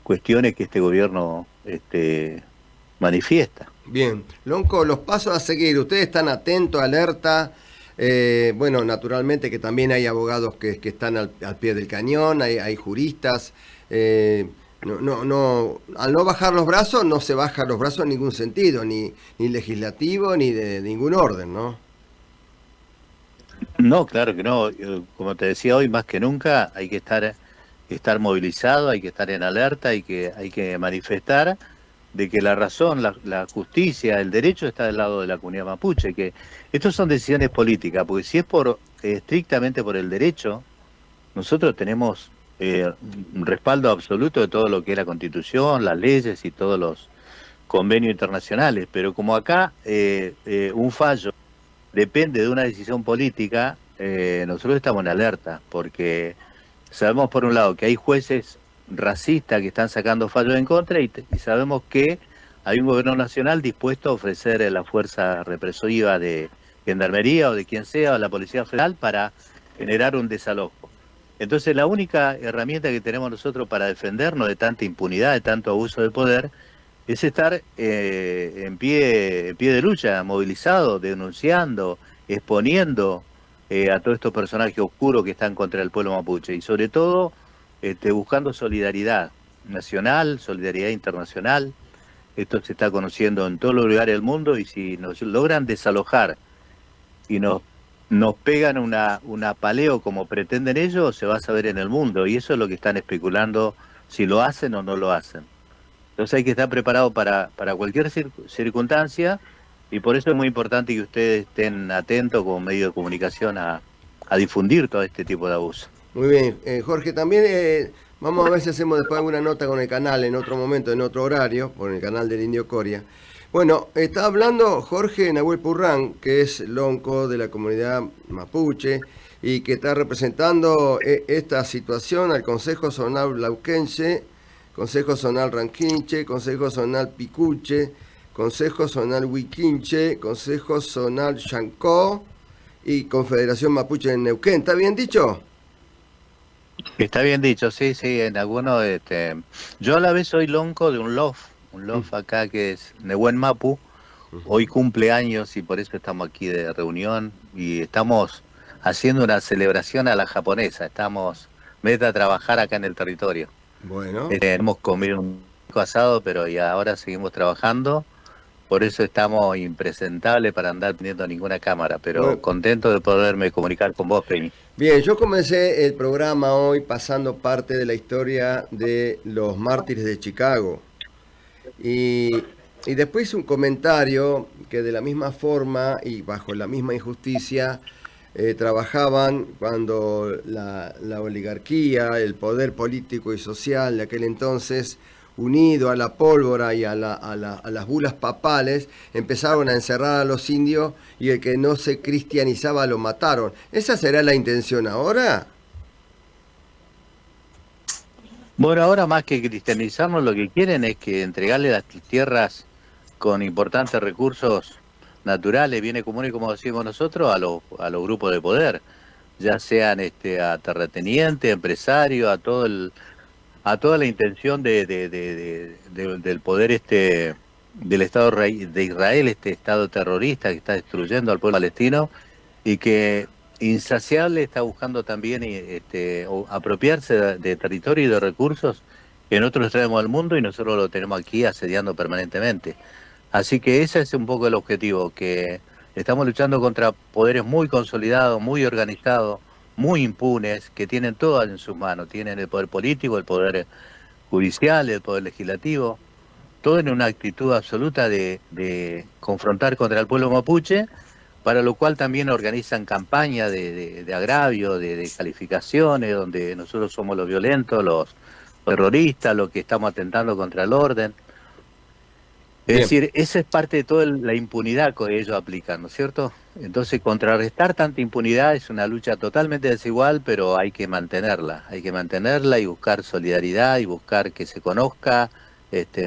cuestiones que este gobierno manifiesta. Bien, Lonco, los pasos a seguir, ustedes están atentos, alerta. Bueno, naturalmente que también hay abogados que están al pie del cañón, hay juristas. Al no bajar los brazos, no se bajan los brazos en ningún sentido, ni legislativo, ni de ningún orden, ¿no? No, claro que no. Como te decía hoy, más que nunca hay que estar movilizado, hay que estar en alerta, hay que manifestar de que la razón, la justicia, el derecho está del lado de la comunidad mapuche, que estos son decisiones políticas, porque si es estrictamente por el derecho, nosotros tenemos un respaldo absoluto de todo lo que es la Constitución, las leyes y todos los convenios internacionales, pero como acá un fallo depende de una decisión política, nosotros estamos en alerta, porque sabemos por un lado que hay jueces racistas que están sacando fallos en contra y sabemos que hay un gobierno nacional dispuesto a ofrecer la fuerza represiva de Gendarmería o de quien sea, o la Policía Federal, para generar un desalojo. Entonces la única herramienta que tenemos nosotros para defendernos de tanta impunidad, de tanto abuso de poder, es estar en pie de lucha, movilizado, denunciando, exponiendo a todos estos personajes oscuros que están contra el pueblo mapuche y sobre todo buscando solidaridad nacional, solidaridad internacional. Esto se está conociendo en todos los lugares del mundo y si nos logran desalojar y nos pegan una paleo como pretenden ellos, se va a saber en el mundo y eso es lo que están especulando, si lo hacen o no lo hacen. Entonces hay que estar preparado para cualquier circunstancia y por eso es muy importante que ustedes estén atentos como medio de comunicación a difundir todo este tipo de abuso. Muy bien, Jorge, también vamos a ver si hacemos después alguna nota con el canal en otro momento, en otro horario, por el canal del Indio Coria. Bueno, está hablando Jorge Nahuel Purrán, que es lonco de la comunidad mapuche y que está representando esta situación al Consejo Zonal Lauquense, Consejo Zonal Ranquinche, Consejo Zonal Picuche, Consejo Zonal Huiquinche, Consejo Zonal Chancó y Confederación Mapuche de Neuquén. ¿Está bien dicho? Está bien dicho, sí, en algunos, yo a la vez soy lonco de un lof acá que es Nehuen Mapu, hoy cumple años y por eso estamos aquí de reunión y estamos haciendo una celebración a la japonesa, estamos meta a trabajar acá en el territorio. Bueno. Hemos comido un asado, pero y ahora seguimos trabajando por eso estamos impresentables para andar teniendo ninguna cámara, pero Bueno. contento de poderme comunicar con vos, Peñi. Bien, yo comencé el programa hoy pasando parte de la historia de los mártires de Chicago. Y después hice un comentario que de la misma forma y bajo la misma injusticia trabajaban cuando la oligarquía, el poder político y social de aquel entonces, unido a la pólvora y a las bulas papales, empezaron a encerrar a los indios y el que no se cristianizaba lo mataron. ¿Esa será la intención ahora? Bueno, ahora más que cristianizarnos, lo que quieren es que entregarle las tierras con importantes recursos naturales, bienes comunes, como decimos nosotros, a los grupos de poder, ya sean a terratenientes, empresarios, a toda la intención del poder del Estado de Israel, este Estado terrorista que está destruyendo al pueblo palestino y que insaciable está buscando también apropiarse de territorio y de recursos que nosotros traemos al mundo y nosotros lo tenemos aquí asediando permanentemente. Así que ese es un poco el objetivo, que estamos luchando contra poderes muy consolidados, muy organizados, muy impunes, que tienen todo en sus manos. Tienen el poder político, el poder judicial, el poder legislativo, todo en una actitud absoluta de confrontar contra el pueblo mapuche, para lo cual también organizan campañas de agravio, de calificaciones, donde nosotros somos los violentos, los terroristas, los que estamos atentando contra el orden. Es decir, esa es parte de toda la impunidad que ellos aplican, ¿no es cierto? Entonces, contrarrestar tanta impunidad es una lucha totalmente desigual, pero hay que mantenerla y buscar solidaridad y buscar que se conozca,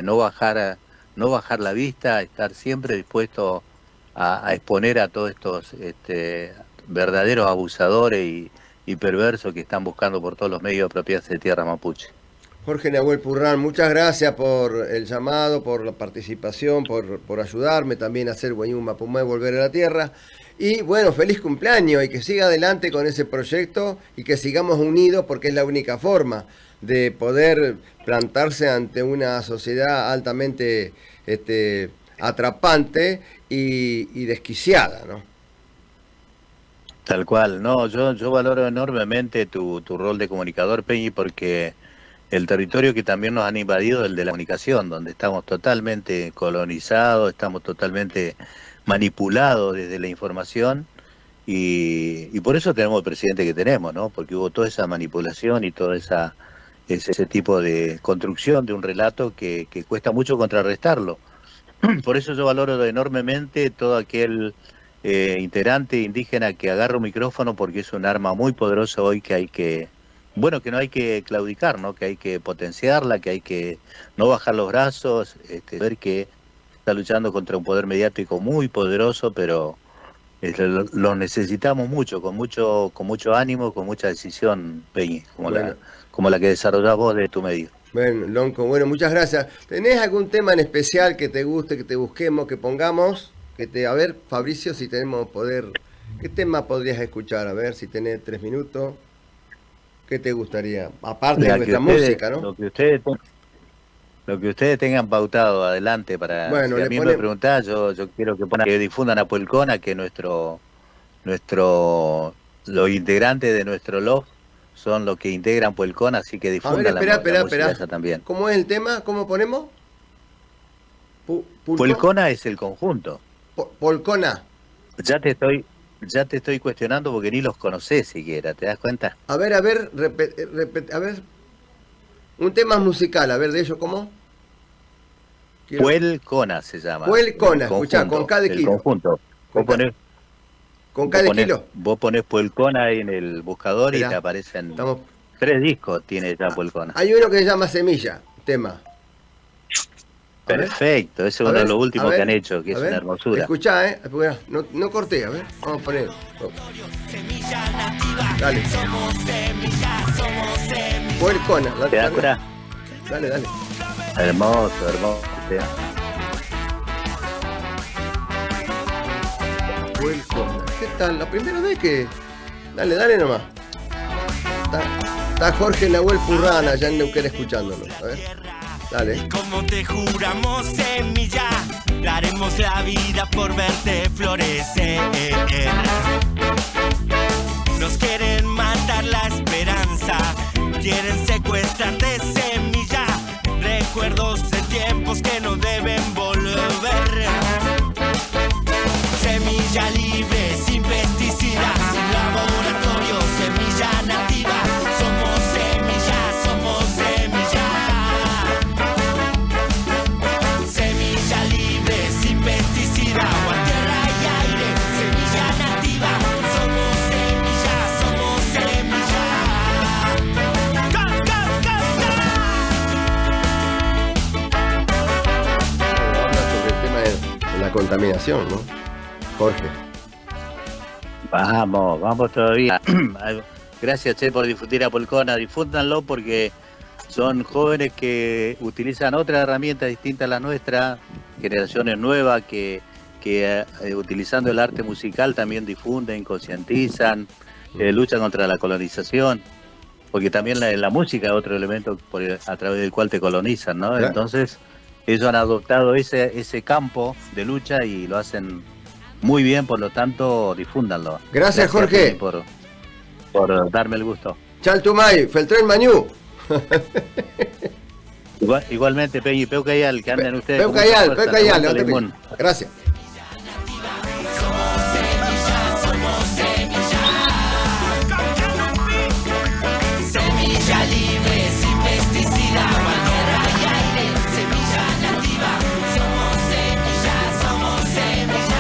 no bajar la vista, estar siempre dispuesto a exponer a todos estos verdaderos abusadores y perversos que están buscando por todos los medios apropiarse de tierra mapuche. Jorge Nahuel Purrán, muchas gracias por el llamado, por la participación, por ayudarme también a hacer Wenyun Mapumeu volver a la tierra. Y bueno, feliz cumpleaños y que siga adelante con ese proyecto y que sigamos unidos porque es la única forma de poder plantarse ante una sociedad altamente atrapante y desquiciada, ¿no? Tal cual, no, yo valoro enormemente tu rol de comunicador, Peñi, porque el territorio que también nos han invadido es el de la comunicación, donde estamos totalmente colonizados, estamos totalmente manipulados desde la información y por eso tenemos el presidente que tenemos, ¿no? Porque hubo toda esa manipulación y todo ese tipo de construcción de un relato que cuesta mucho contrarrestarlo. Por eso yo valoro enormemente todo aquel integrante indígena que agarra un micrófono, porque es un arma muy poderosa hoy que no hay que claudicar, ¿no? Que hay que potenciarla, que hay que no bajar los brazos, ver que está luchando contra un poder mediático muy poderoso, pero lo necesitamos mucho, con mucho ánimo, con mucha decisión, Peñi, como la que desarrollás vos de tu medio. Bueno, Lonco, muchas gracias. ¿Tenés algún tema en especial que te guste, que te busquemos, que pongamos? A ver, Fabricio, si tenemos poder, ¿qué tema podrías escuchar? A ver, si tenés 3 minutos. ¿Qué te gustaría? Aparte de nuestra música, ¿no? Lo que ustedes tengan pautado adelante para... Bueno, si a mí me preguntás, yo quiero que difundan a Puelcona, que los integrantes de nuestro LOF son los que integran Puelcona, así que difundan la música esa también. ¿Cómo es el tema? ¿Cómo ponemos? Puelcona es el conjunto. Polcona. Ya te estoy cuestionando porque ni los conocés siquiera, ¿te das cuenta? A ver, a ver. Un tema musical, a ver, de ellos, ¿cómo? Puelcona se llama. Puelcona, escuchá, con K de kilo. El conjunto. Con K de kilo. Vos ponés Puelcona ahí en el buscador y te aparecen 3 discos, tiene ya Puelcona. Hay uno que se llama Semilla, tema. Perfecto, ese es uno de los últimos que han hecho, que es una hermosura. Escuchá, no corté, a ver, vamos a poner. Dale. Puelcona, ¿Te das cuenta? Dale. Hermoso. Puelcona, ¿qué tal? La primera vez que... Dale nomás. Está Jorge Nahuel Purrán allá en Neuquén escuchándolo, a ver. Dale. Y como te juramos, semilla, daremos la vida por verte florecer. Nos quieren matar la esperanza, quieren secuestrarte, semilla, recuerdos de tiempos que no deben volver. Semilla libre, sin pesticidas, sin laboratorio, semilla nativa. Somos semilla, somos semilla. Semilla libre, sin pesticida, agua, tierra y aire. Semilla nativa, somos semilla, somos semilla. ¡Go, go, go, Habla sobre el tema de la contaminación, ¿no? Jorge. Vamos todavía. Gracias, Che, por difundir a Polcona. Difúndanlo porque son jóvenes que utilizan otra herramienta distinta a la nuestra, generaciones nuevas que utilizando el arte musical también difunden, concientizan, luchan contra la colonización, porque también la música es otro elemento a través del cual te colonizan, ¿no? Claro. Entonces, ellos han adoptado ese campo de lucha y lo hacen muy bien, por lo tanto, difúndanlo. Gracias, Jorge. Por darme el gusto. Chaltumay, Feltren Mañú. Igualmente, Peñi, Peucayal, que anden ustedes. Peucayal, gracias. Semilla libre, sin pesticida, agua, tierra y aire. Semilla nativa, somos semilla, somos semilla.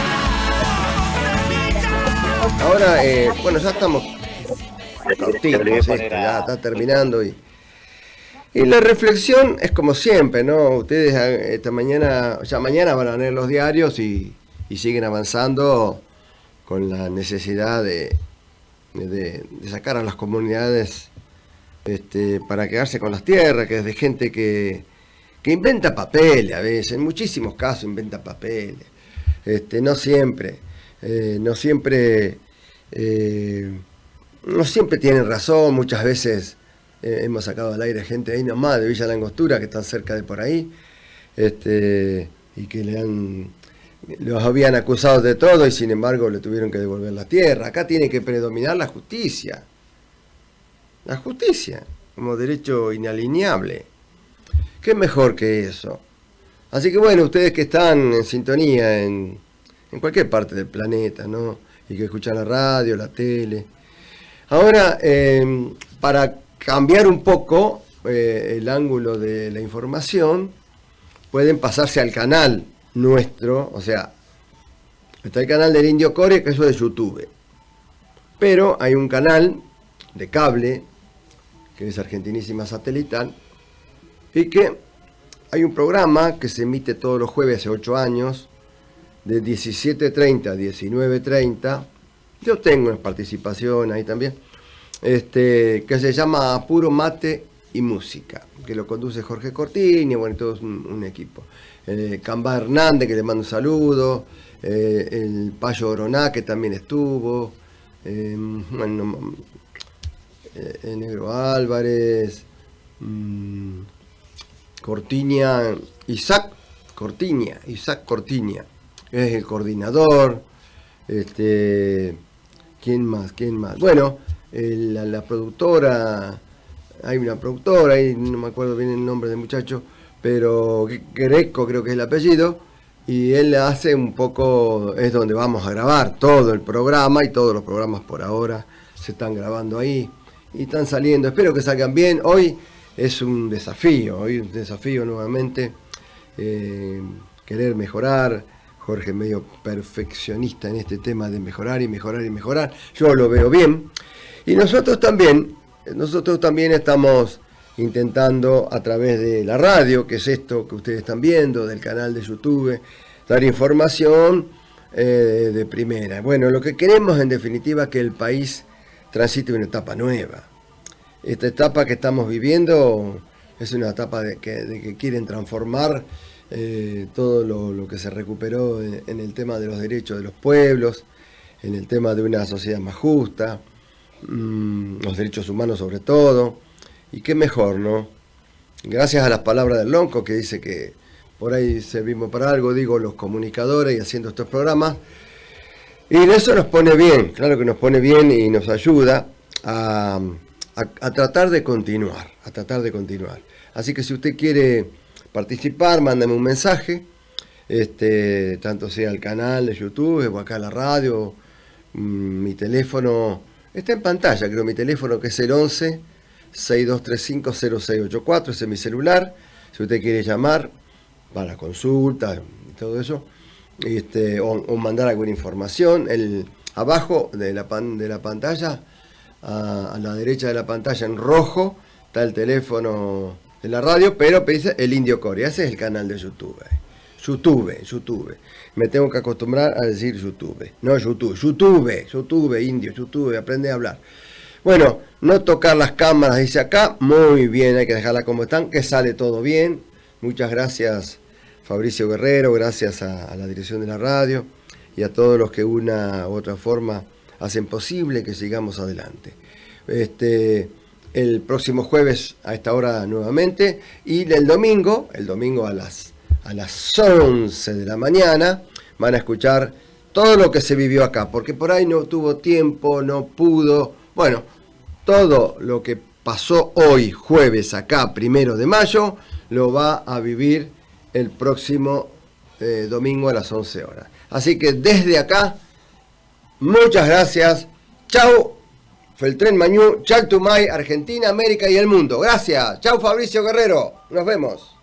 Ahora, bueno, ya estamos cortitos, ya está terminando y la reflexión es como siempre, ¿no? Ustedes esta mañana, ya mañana van a leer los diarios y siguen avanzando con la necesidad de sacar a las comunidades para quedarse con las tierras, que es de gente que inventa papeles a veces, en muchísimos casos inventa papeles, no siempre tienen razón, muchas veces hemos sacado al aire gente ahí nomás de Villa La Angostura, que están cerca de por ahí, y que los habían acusado de todo y sin embargo le tuvieron que devolver la tierra. Acá tiene que predominar la justicia como derecho inalienable. ¿Qué mejor que eso? Así que bueno, ustedes que están en sintonía en cualquier parte del planeta, ¿no? Y que escuchan la radio, la tele. Ahora, para cambiar un poco el ángulo de la información, pueden pasarse al canal nuestro, o sea, está el canal del Indio Core, que eso es de YouTube. Pero hay un canal de cable, que es Argentinísima Satelital, y que hay un programa que se emite todos los jueves hace 8 años, de 17:30 a 19:30. Yo tengo una participación ahí también, que se llama Puro Mate y Música, que lo conduce Jorge Cortini, bueno, todo es un equipo. Camba Hernández, que le mando un saludo, el Payo Oroná, que también estuvo, bueno, el Negro Álvarez, Isaac Cortiña, es el coordinador. ¿Quién más? Bueno, la productora, hay una productora, ahí no me acuerdo bien el nombre del muchacho, pero Greco creo que es el apellido, y él hace un poco, es donde vamos a grabar todo el programa, y todos los programas por ahora se están grabando ahí, y están saliendo, espero que salgan bien. Hoy es un desafío nuevamente, querer mejorar. Jorge medio perfeccionista en este tema de mejorar y mejorar y mejorar. Yo lo veo bien. Y nosotros también estamos intentando a través de la radio, que es esto que ustedes están viendo, del canal de YouTube, dar información de primera. Bueno, lo que queremos en definitiva es que el país transite una etapa nueva. Esta etapa que estamos viviendo es una etapa de que quieren transformar todo lo que se recuperó en el tema de los derechos de los pueblos, en el tema de una sociedad más justa, los derechos humanos sobre todo. Y qué mejor, ¿no? gracias a las palabras del Lonco, que dice que por ahí servimos para algo, digo, los comunicadores y haciendo estos programas. Y eso nos pone bien, claro que nos pone bien y nos ayuda a tratar de continuar, Así que si usted quiere participar, mándame un mensaje, tanto sea al canal de YouTube o acá a la radio. Mi teléfono está en pantalla, creo, mi teléfono, que es el 11-6235-0684, ese es mi celular. Si usted quiere llamar para consulta y todo eso, o mandar alguna información, abajo de la pantalla, a la derecha de la pantalla en rojo, está el teléfono de la radio, pero dice el Indio Coria, ese es el canal de YouTube. YouTube. Me tengo que acostumbrar a decir YouTube. No YouTube, indio, YouTube, aprende a hablar. Bueno, no tocar las cámaras, dice acá. Muy bien, hay que dejarlas como están, que sale todo bien. Muchas gracias, Fabricio Guerrero, gracias a la dirección de la radio y a todos los que una u otra forma hacen posible que sigamos adelante. El próximo jueves a esta hora nuevamente, y el domingo a las 11 de la mañana van a escuchar todo lo que se vivió acá, porque por ahí no tuvo tiempo, no pudo. Bueno, todo lo que pasó hoy, jueves, acá, 1 de mayo, lo va a vivir el próximo domingo a las 11 horas. Así que desde acá, muchas gracias. Chau, Feltren Mañú, Chaltumay, Argentina, América y el mundo. Gracias. Chau, Fabricio Guerrero. Nos vemos.